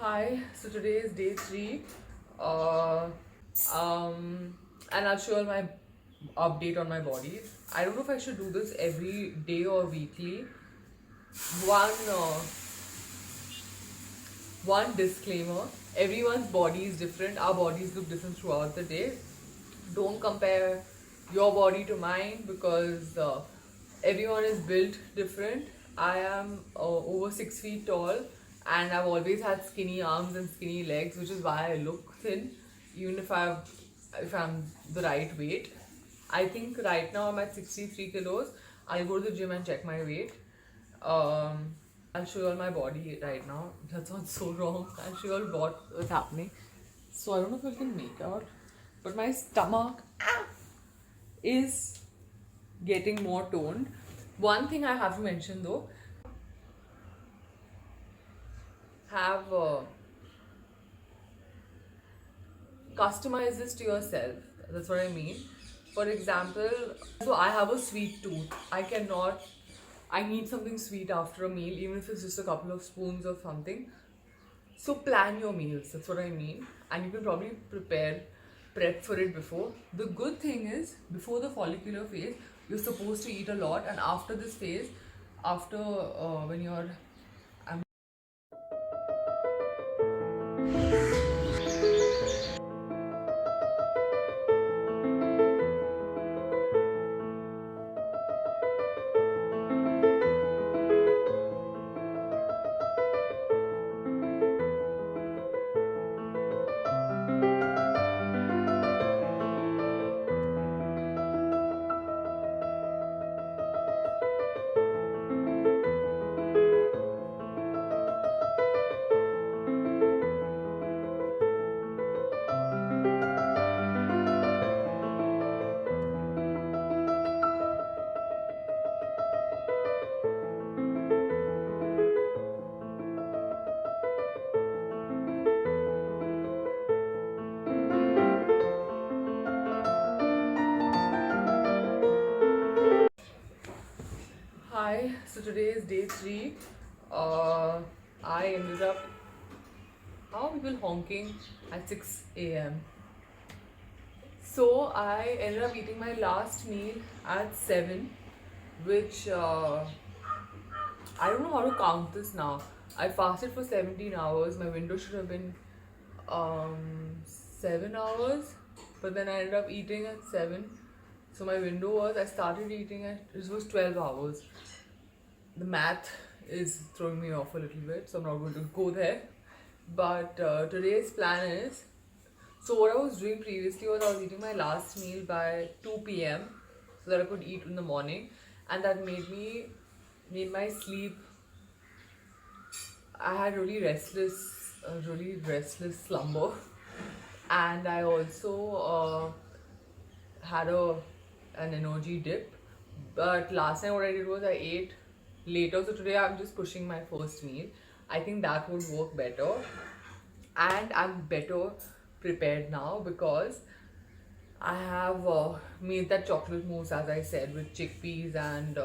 Hi, so today is day 3. Uh, and I'll show you my update on my body. I don't know if I should do this every day or weekly. One, uh, one disclaimer: everyone's body is different. Our bodies look different throughout the day. Don't compare your body to mine because everyone is built different. I am over 6 feet tall and I've always had skinny arms and skinny legs, which is why I look thin, even if I'm the right weight. I think right now I'm at 63 kilos. I'll go to the gym and check my weight. Um, I'll show you all my body right now. That sounds so wrong. I'll show you all what's happening. So I don't know if you can make out, but my stomach is getting more toned. One thing I have to mention though, have customize this to yourself. That's what I mean. For example, so I have a sweet tooth. I need something sweet after a meal, even if it's just a couple of spoons of something. So plan your meals, that's what I mean. And you can probably prep for it before. The good thing is, before the follicular phase, you're supposed to eat a lot, and after this phase, after when you're I'm Hi, so today is day 3. Uh, I ended up. How are people honking at 6 a.m.? So I ended up eating my last meal at 7, which I don't know how to count this now. I fasted for 17 hours. My window should have been 7 hours, but then I ended up eating at 7. So my window was, I started eating at, it was 12 hours. The math is throwing me off a little bit, so I'm not going to go there. But today's plan is, so what I was doing previously was I was eating my last meal by 2 p.m. so that I could eat in the morning, and that made my sleep. I had a really restless slumber, and I also had an energy dip. But last night what I did was I ate later, so today I'm just pushing my first meal. I think that would work better, and I'm better prepared now because I have made that chocolate mousse, as I said, with chickpeas and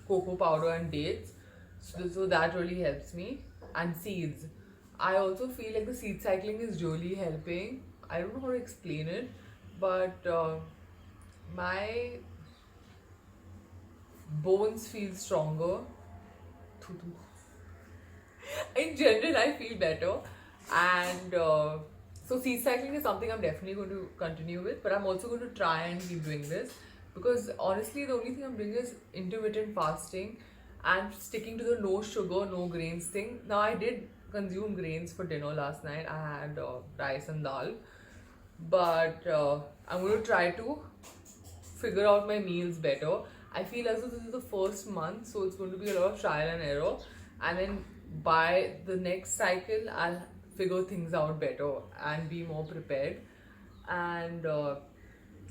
cocoa powder and dates. So that really helps me. And seeds. I also feel like the seed cycling is really helping. I don't know how to explain it, but my bones feel stronger. In general, I feel better. And so, seed cycling is something I'm definitely going to continue with, but I'm also going to try and keep doing this because honestly, the only thing I'm doing is intermittent fasting and sticking to the no sugar, no grains thing. Now, I did consume grains for dinner last night. I had rice and dal, but I'm going to try to figure out my meals better. I feel as though this is the first month, so it's going to be a lot of trial and error. And then by the next cycle, I'll figure things out better and be more prepared. And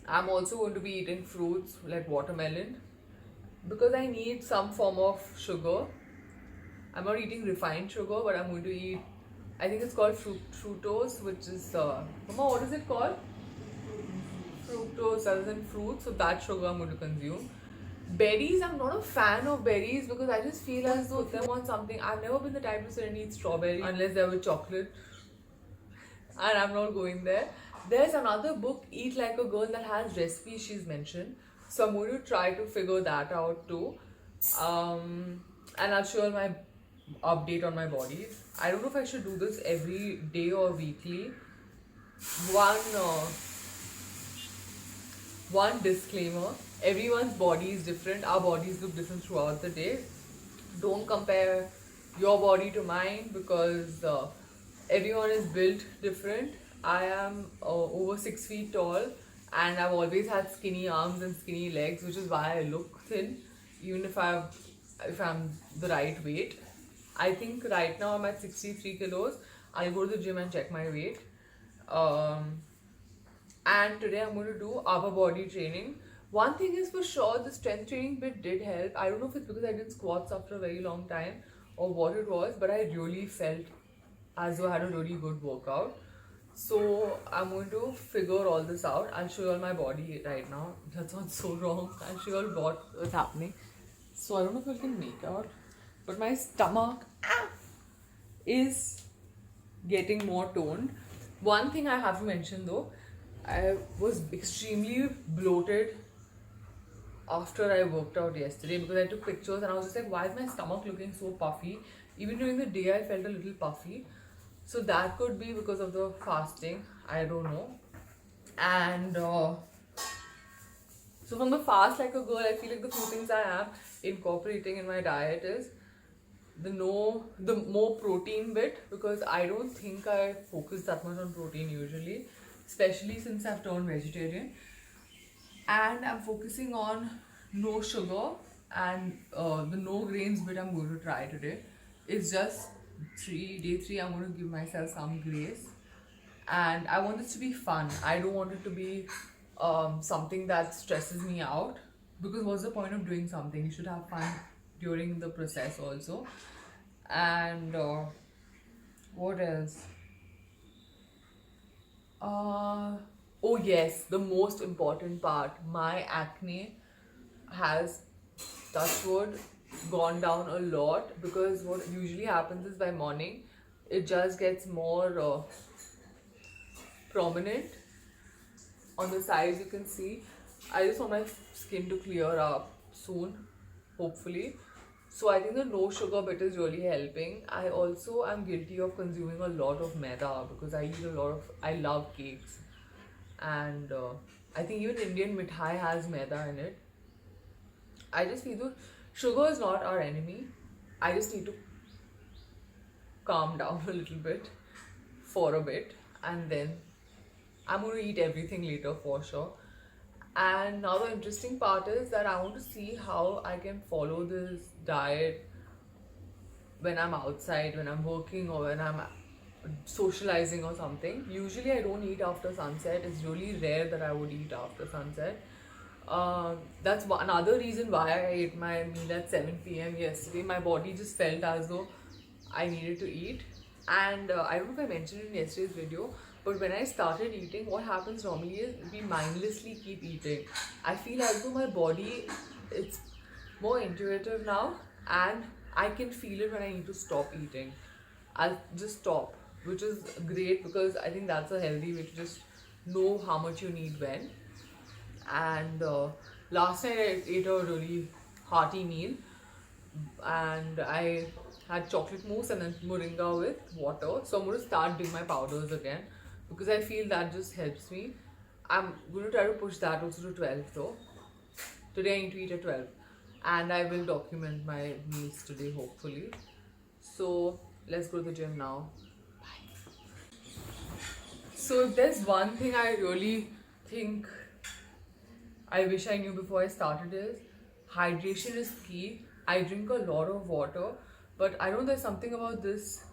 I'm also going to be eating fruits like watermelon because I need some form of sugar. I'm not eating refined sugar, but I'm going to eat. I think it's called fructose, which is Mama, what is it called? Fructose other than fruit, so that sugar I'm going to consume. Berries, I'm not a fan of berries because I just feel as though put them on something. I've never been the type to sit and eat strawberry unless they're with chocolate, and I'm not going there. There's another book, Eat Like a Girl, that has recipes she's mentioned, so I'm going to try to figure that out too. And I'll show you my update on my body. I don't know if I should do this every day or weekly. One disclaimer: everyone's body is different. Our bodies look different throughout the day. Don't compare your body to mine because everyone is built different. I am over 6 feet tall, and I've always had skinny arms and skinny legs, which is why I look thin, even if I'm the right weight. I think right now I'm at 63 kilos. I'll go to the gym and check my weight. And today I'm going to do upper body training. One thing is for sure, the strength training bit did help. I don't know if it's because I did squats after a very long time or what it was, but I really felt as though I had a really good workout. So I'm going to figure all this out. I'll show you all my body right now. That sounds so wrong. I'll show you all what's happening. So I don't know if you can make out, but my stomach is getting more toned. One thing I have to mention though, I was extremely bloated after I worked out yesterday because I took pictures and I was just like, why is my stomach looking so puffy? Even during the day, I felt a little puffy. So that could be because of the fasting. I don't know. And so from the fast like a girl, I feel like the few things I am incorporating in my diet is the more protein bit, because I don't think I focus that much on protein usually, especially since I've turned vegetarian. And I'm focusing on no sugar, and the no grains bit I'm going to try today. It's just day three. I'm going to give myself some grace, and I want this to be fun. I don't want it to be something that stresses me out, because what's the point of doing something? You should have fun during the process also. And what else? Oh yes, the most important part. My acne has, touch wood, gone down a lot, because what usually happens is by morning it just gets more prominent on the sides. You can see. I just want my skin to clear up soon, hopefully. So I think the no sugar bit is really helping. I also am guilty of consuming a lot of maida because I love cakes, and I think even Indian mithai has maida in it. I just feel that sugar is not our enemy. I just need to calm down a little bit for a bit, and then I'm going to eat everything later for sure. And now the interesting part is that I want to see how I can follow this diet when I'm outside, when I'm working, or when I'm socializing or something. Usually I don't eat after sunset. It's really rare that I would eat after sunset. That's another reason why I ate my meal at 7 p.m. yesterday. My body just felt as though I needed to eat. And I don't know if I mentioned it in yesterday's video, but when I started eating, what happens normally is we mindlessly keep eating. I feel as though my body, it's more intuitive now, and I can feel it when I need to stop eating. I'll just stop, which is great because I think that's a healthy way to just know how much you need when. And last night I ate a really hearty meal, and I had chocolate mousse and then moringa with water. So I'm going to start doing my powders again because I feel that just helps me. I'm going to try to push that also to 12 though. Today I need to eat at 12, and I will document my meals today hopefully. So let's go to the gym now. So if there's one thing I really think I wish I knew before I started is hydration is key. I drink a lot of water, but I know there's something about this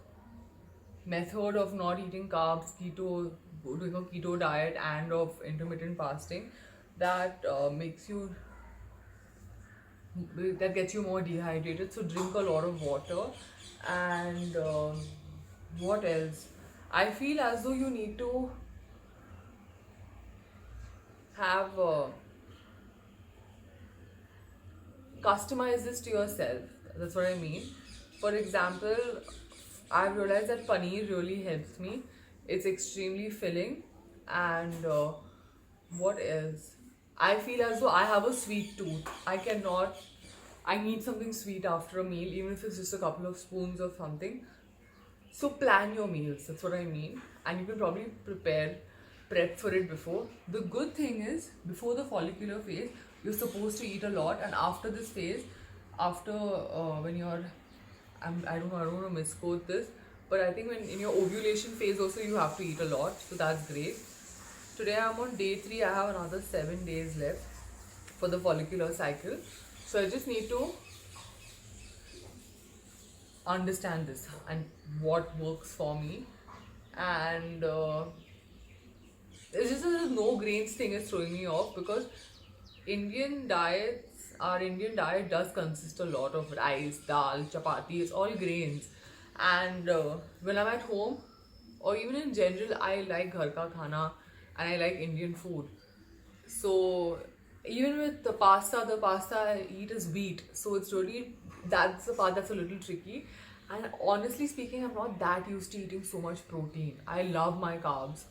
method of not eating carbs, keto, doing a keto diet, and of intermittent fasting that that gets you more dehydrated. So drink a lot of water. And what else? I feel as though you need to have customize this to yourself. That's what I mean. For example, I've realized that paneer really helps me. It's extremely filling, and what else? I feel as though I have a sweet tooth. I need something sweet after a meal, even if it's just a couple of spoons of something. So plan your meals, that's what I mean. And you can probably prep for it before. The good thing is, before the follicular phase, you're supposed to eat a lot, and after this phase, after when you're, I don't want to misquote this, but I think when in your ovulation phase also you have to eat a lot, so that's great. Today I'm on day 3, I have another 7 days left for the follicular cycle. So I just need to understand this and what works for me. And it's just that the no grains thing is throwing me off, because our Indian diet does consist a lot of rice, dal, chapati, it's all grains. And when I'm at home, or even in general, I like ghar ka khana and I like Indian food. So even with the pasta I eat is wheat. So it's really, that's the part that's a little tricky. And honestly speaking, I'm not that used to eating so much protein. I love my carbs.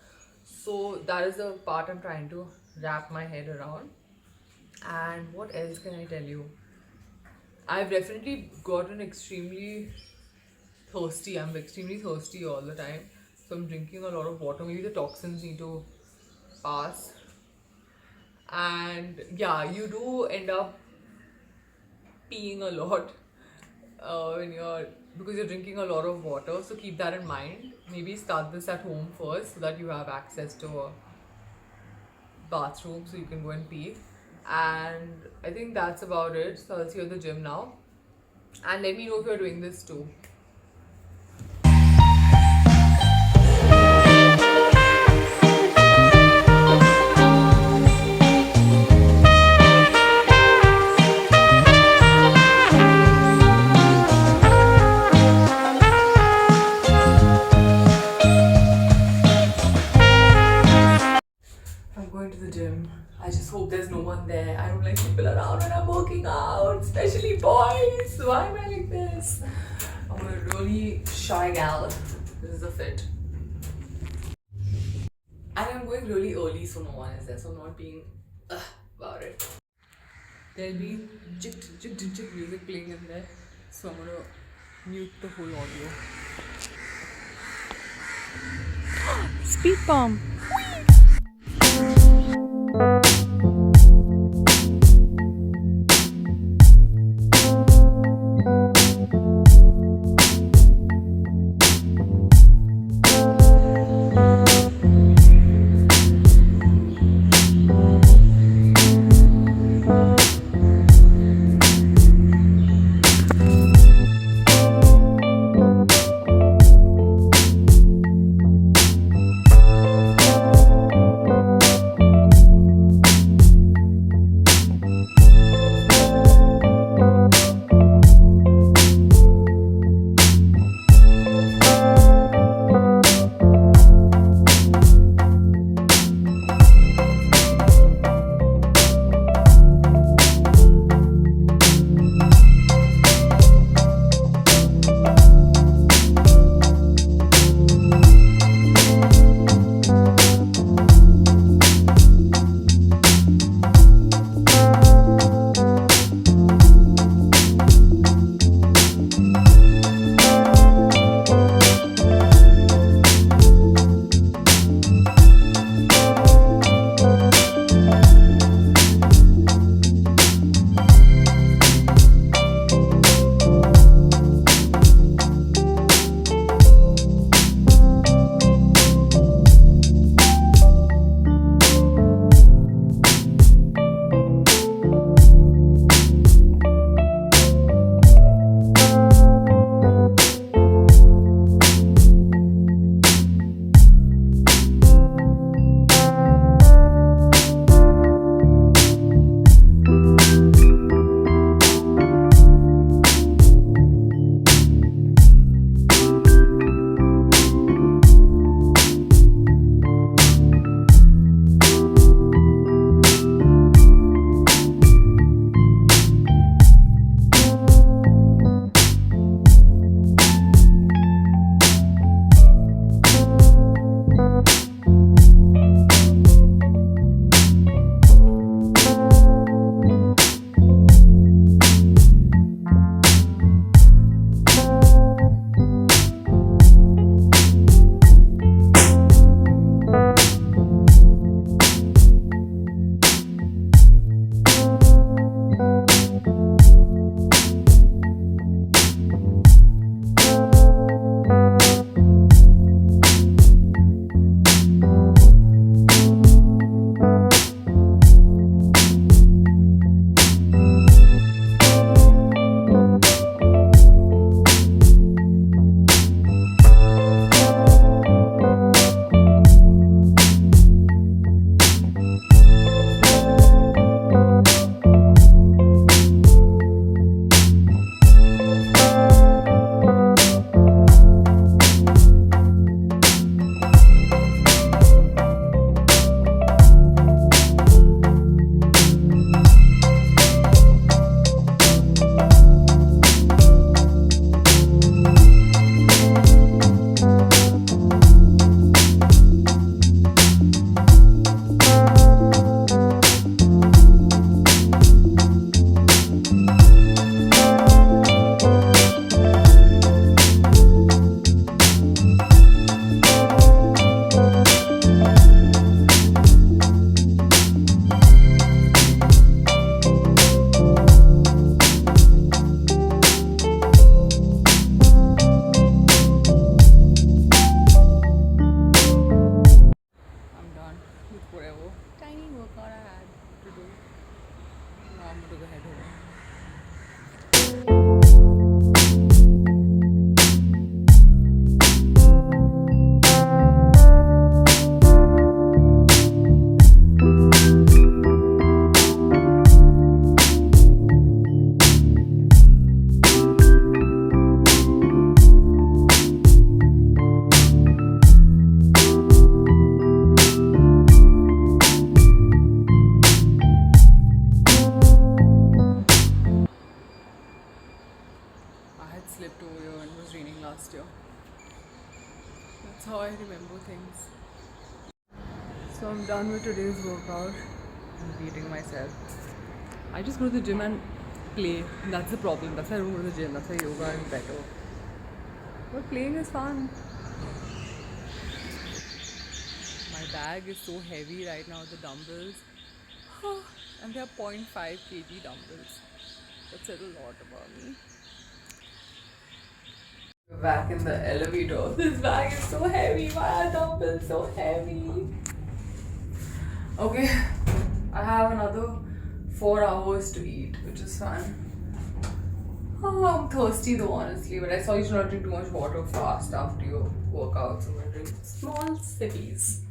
So that is the part I'm trying to wrap my head around. And what else can I tell you? I've definitely gotten extremely thirsty. I'm extremely thirsty all the time. So I'm drinking a lot of water. Maybe the toxins need to pass. And yeah, you do end up peeing a lot when you're, because you're drinking a lot of water. So keep that in mind. Maybe start this at home first so that you have access to a bathroom so you can go and pee. And I think that's about it. So I'll see you at the gym now. And let me know if you're doing this too. I'm going to the gym. I just hope there's no one there. I don't like people around when I'm working out, especially boys. Why am I like this? I'm a really shy gal. This is a fit. And I'm going really early, so no one is there. So I'm not being about it. There'll be chick music playing in there. So I'm gonna mute the whole audio. Speed bump. That's how I remember things. So I'm done with today's workout. I'm beating myself. I just go to the gym and play. And that's the problem. That's why I don't go to the gym. That's why yoga is better. But playing is fun. My bag is so heavy right now, the dumbbells. And they are 0.5 kg dumbbells. That says a lot about me. We're back in the elevator. This bag is so heavy. Why are dumbbells so heavy? Okay, I have another 4 hours to eat, which is fun. Oh, I'm thirsty though, honestly, but I saw you should not drink too much water fast after your workout, so I'm going to drink small sippies.